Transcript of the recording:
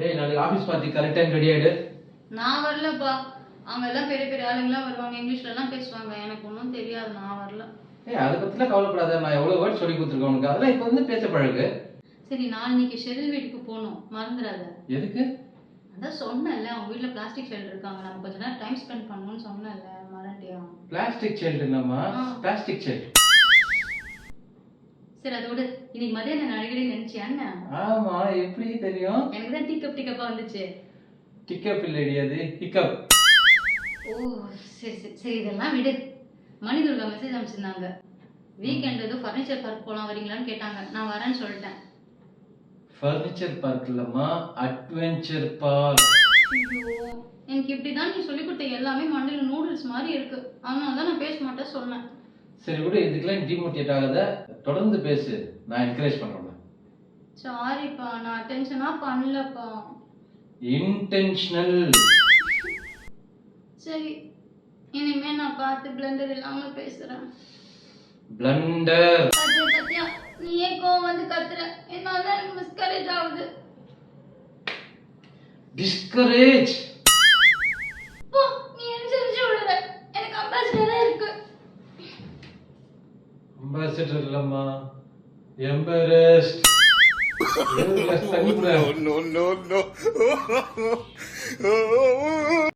ஏய் நாளைக்கு office party correct time ready ஆயிடு. நான் வரலப்பா. அவங்க எல்லாம் பெரிய பெரிய ஆளுங்கலாம் வருவாங்க, இங்கிலீஷ்ல எல்லாம் பேசுவாங்க. எனக்கு ஒன்றும் தெரியாது, நான் வரல. ஏய் அதை பத்திலாம் கவலைப்படாத, நான் எவ்வளவு வேர்ட் சொல்லி கொடுத்துருக்கேன் உனக்கு. அதெல்லாம் இப்போ வந்து பேச பழகு. சரி, நாளைக்கு ஷெரில் வீட்டுக்கு போகணும், மறந்துடாத. எதுக்கு? அதான் சொன்னேன்ல, அவங்க வீட்டில் பிளாஸ்டிக் ஷெல் இருக்காங்க, நம்ம கொஞ்ச நேரம் டைம் ஸ்பெண்ட் பண்ணணும்னு சொன்னேன்ல, மறந்துட்டியா? பிளாஸ்டிக் ஷெல்ட் இல்லம்மா, பிளாஸ்டிக் ஷெல்ட். சரி அதோட இன்னைக்கு மதியம் நான் அடிக்கடி நினைச்சேன். ஆமா, எப்படி தெரியும்? எனக்கு தான் டீக்கப் டீக்கப்பா வந்துச்சு. டிக்கப் இல்லடி, அது ஹிக்கப். ஓ சரி சரி சரி, இதெல்லாம் விடு. மணிதுர்கா மெசேஜ் அனுப்பிச்சிருந்தாங்க. வீக்கெண்ட் ஏதோ ஃபர்னிச்சர் பார்க் போலாம் வரீங்களான்னு கேட்டாங்க. நான் வரேன்னு சொல்லிட்டேன். ஃபர்னிச்சர் பார்க் இல்லம்மா, அட்வென்ச்சர் பார்க். ஐயோ, எனக்கு இப்படிதான் நீ சொல்லி கொடுத்த எல்லாமே மண்டையில நூடுல்ஸ் மாதிரி இருக்கு. அதனால தான் நான் பேச மாட்டேன் சொன்னேன். சரி விடு, இதுக்கெல்லாம் டிமோட்டிவேட் ஆகாத, தொடர்ந்து பேசு, நான் என்கரேஜ் பண்றேன். சாரிப்பா, நான் அட்டென்ஷனா பண்ணலப்பா. இன்டென்ஷனல். சரி, இனிமே நான் பார்த்து பிளண்டர் இல்லாம பேசுறேன். பிளண்டர். பத்தியா நீயே கோவம் வந்து கத்துற, என்னால எனக்கு மிஸ்கரேஜ் ஆகுது. டிஸ்கரேஜ். போ, நீ எரிஞ்சு விடுற. எனக்கு அம்பாசிடரா இருக்கு. அம்பாசிடர் இல்லம்மா, embarrassed. no, no, no, no.